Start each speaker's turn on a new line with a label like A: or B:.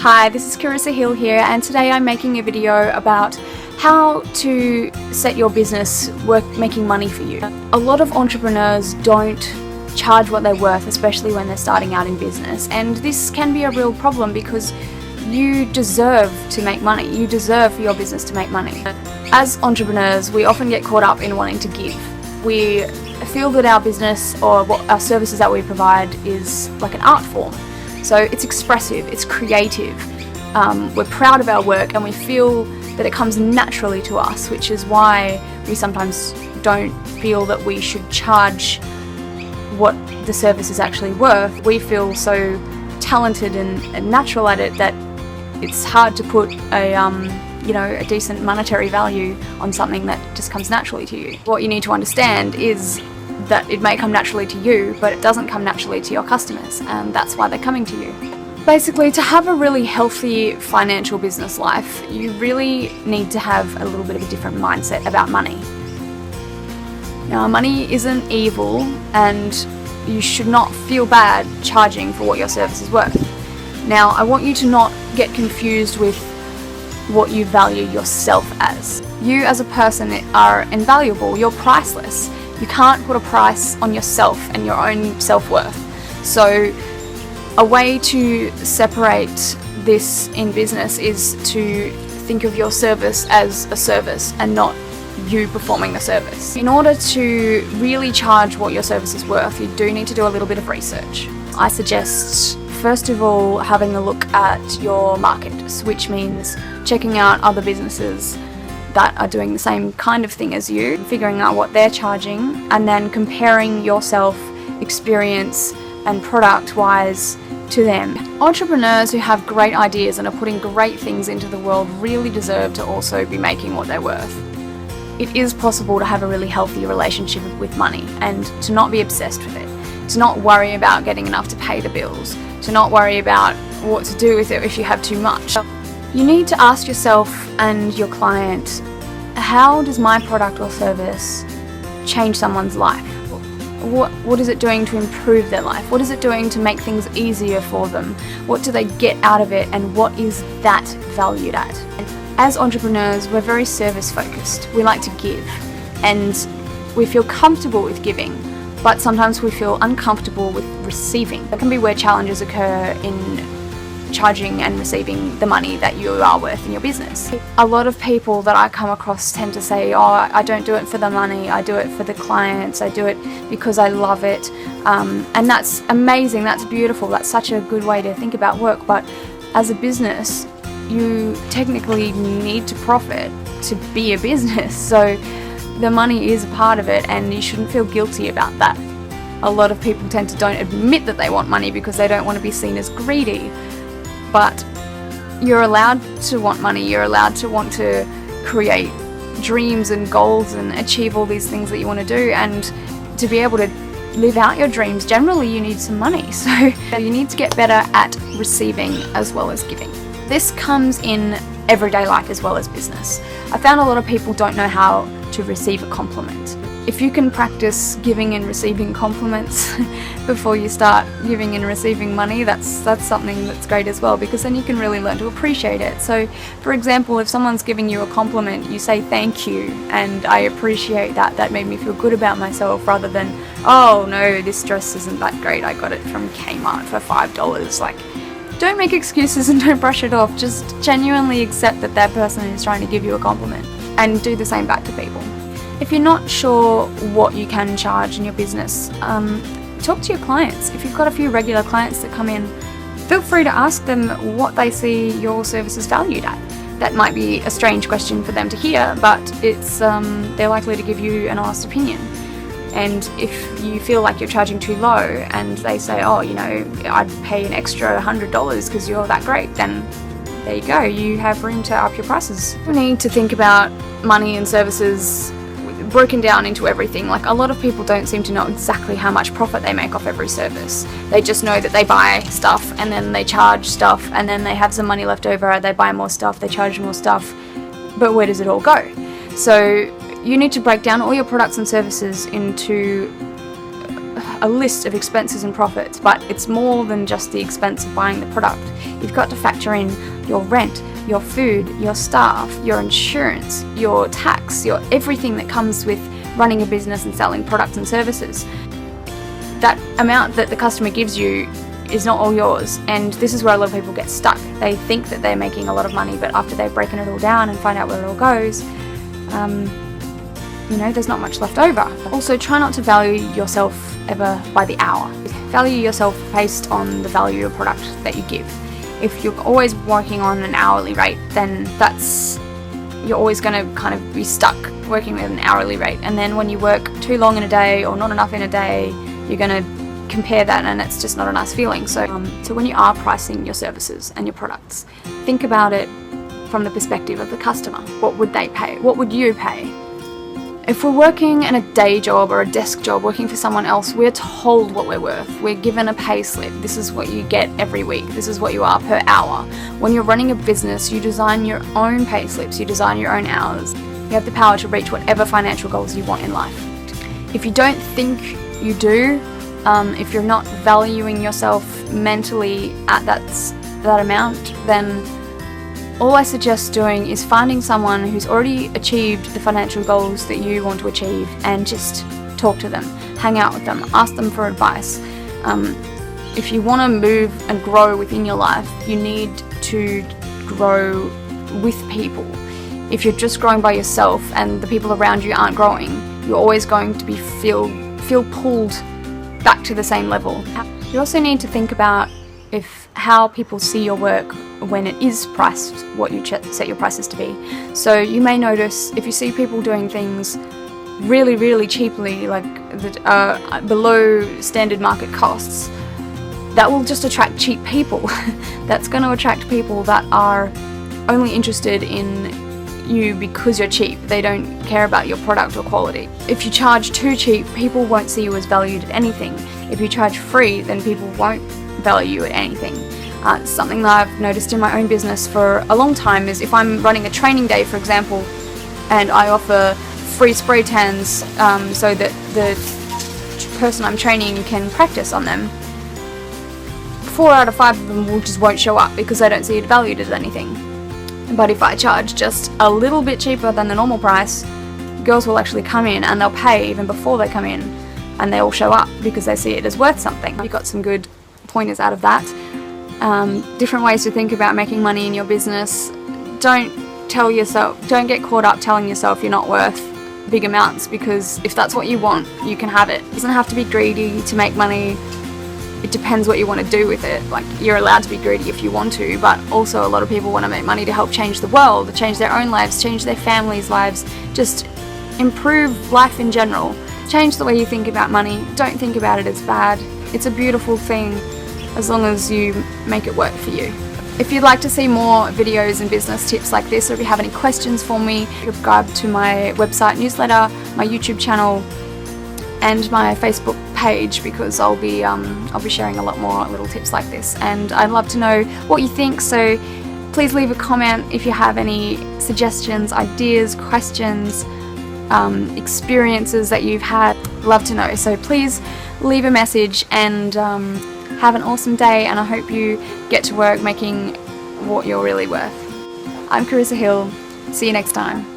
A: Hi, this is Carissa Hill here, and today I'm making a video about how to set your business making money for you. A lot of entrepreneurs don't charge what they're worth, especially when they're starting out in business, and this can be a real problem because you deserve to make money. You deserve for your business to make money. As entrepreneurs, we often get caught up in wanting to give. We feel that our business or our services that we provide is like an art form. So it's expressive, it's creative, we're proud of our work and we feel that it comes naturally to us, which is why we sometimes don't feel that we should charge what the service is actually worth. We feel so talented and natural at it that it's hard to put a decent monetary value on something that just comes naturally to you. What you need to understand is that it may come naturally to you, but it doesn't come naturally to your customers, and that's why they're coming to you. Basically, to have a really healthy financial business life, you really need to have a little bit of a different mindset about money. Now, money isn't evil, and you should not feel bad charging for what your service is worth. Now, I want you to not get confused with what you value yourself as. You as a person are invaluable, you're priceless. You can't put a price on yourself and your own self-worth. So a way to separate this in business is to think of your service as a service and not you performing the service. In order to really charge what your service is worth, you do need to do a little bit of research. I suggest, first of all, having a look at your market, which means checking out other businesses that are doing the same kind of thing as you, figuring out what they're charging, and then comparing yourself, experience and product wise to them. Entrepreneurs who have great ideas and are putting great things into the world really deserve to also be making what they're worth. It is possible to have a really healthy relationship with money and to not be obsessed with it, to not worry about getting enough to pay the bills, to not worry about what to do with it if you have too much. You need to ask yourself and your client, how does my product or service change someone's life? What is it doing to improve their life? What is it doing to make things easier for them? What do they get out of it, and what is that valued at? As entrepreneurs, we're very service focused. We like to give and we feel comfortable with giving, but sometimes we feel uncomfortable with receiving. That can be where challenges occur in charging and receiving the money that you are worth in your business. A lot of people that I come across tend to say, oh, I don't do it for the money, I do it for the clients, I do it because I love it. And that's amazing, that's beautiful, that's such a good way to think about work, but as a business, you technically need to profit to be a business, so the money is a part of it and you shouldn't feel guilty about that. A lot of people tend to don't admit that they want money because they don't want to be seen as greedy. But you're allowed to want money, you're allowed to want to create dreams and goals and achieve all these things that you want to do, and to be able to live out your dreams, generally you need some money. So you need to get better at receiving as well as giving. This comes in everyday life as well as business. I found a lot of people don't know how to receive a compliment. If you can practice giving and receiving compliments before you start giving and receiving money, that's something that's great as well, because then you can really learn to appreciate it. So, for example, if someone's giving you a compliment, you say thank you and I appreciate that. That made me feel good about myself, rather than, oh no, this dress isn't that great, I got it from Kmart for $5. Like, don't make excuses and don't brush it off. Just genuinely accept that that person is trying to give you a compliment, and do the same back to people. If you're not sure what you can charge in your business, talk to your clients. If you've got a few regular clients that come in, feel free to ask them what they see your services valued at. That might be a strange question for them to hear, but it's they're likely to give you an honest opinion. And if you feel like you're charging too low and they say, oh, I'd pay an extra $100 because you're that great, then there you go, you have room to up your prices. You need to think about money and services broken down into everything. Like, a lot of people don't seem to know exactly how much profit they make off every service. They just know that they buy stuff and then they charge stuff, and then they have some money left over, they buy more stuff, they charge more stuff, but where does it all go? So you need to break down all your products and services into a list of expenses and profits, but it's more than just the expense of buying the product. You've got to factor in your rent, your food, your staff, your insurance, your tax, your everything that comes with running a business and selling products and services. That amount that the customer gives you is not all yours, and this is where a lot of people get stuck. They think that they're making a lot of money, but after they've broken it all down and find out where it all goes, there's not much left over. Also, try not to value yourself ever by the hour. Value yourself based on the value of product that you give. If you're always working on an hourly rate, then you're always going to kind of be stuck working with an hourly rate. And then when you work too long in a day or not enough in a day, you're going to compare that, and it's just not a nice feeling. So when you are pricing your services and your products, think about it from the perspective of the customer. What would they pay? What would you pay? If we're working in a day job or a desk job working for someone else, we're told what we're worth. We're given a pay slip. This is what you get every week. This is what you are per hour. When you're running a business, you design your own pay slips. You design your own hours. You have the power to reach whatever financial goals you want in life. If you don't think you do, if you're not valuing yourself mentally at that amount, then all I suggest doing is finding someone who's already achieved the financial goals that you want to achieve and just talk to them, hang out with them, ask them for advice. If you want to move and grow within your life, you need to grow with people. If you're just growing by yourself and the people around you aren't growing, you're always going to be feel pulled back to the same level. You also need to think about how people see your work when it is priced, what you set your prices to be. So you may notice if you see people doing things really, really cheaply, like below standard market costs, that will just attract cheap people. That's going to attract people that are only interested in you because you're cheap. They don't care about your product or quality. If you charge too cheap, people won't see you as valued at anything. If you charge free, then people won't value you at anything. Something that I've noticed in my own business for a long time is if I'm running a training day, for example, and I offer free spray tans so that the person I'm training can practice on them, 4 out of 5 of them just won't show up because they don't see it valued as anything. But if I charge just a little bit cheaper than the normal price, girls will actually come in and they'll pay even before they come in, and they all show up because they see it as worth something. You got some good pointers out of that. Different ways to think about making money in your business. Don't get caught up telling yourself you're not worth big amounts, because if that's what you want, you can have it. It doesn't have to be greedy to make money. It depends what you want to do with it. Like, you're allowed to be greedy if you want to, but also a lot of people want to make money to help change the world, change their own lives, change their families' lives, just improve life in general. Change the way you think about money. Don't think about it as bad. It's a beautiful thing as long as you make it work for you. If you'd like to see more videos and business tips like this, or if you have any questions for me, subscribe to my website newsletter, my YouTube channel, and my Facebook page, because I'll be sharing a lot more little tips like this, and I'd love to know what you think. So please leave a comment if you have any suggestions, ideas, questions, experiences that you've had. Love to know. So please leave a message, and have an awesome day, and I hope you get to work making what you're really worth. I'm Carissa Hill. See you next time.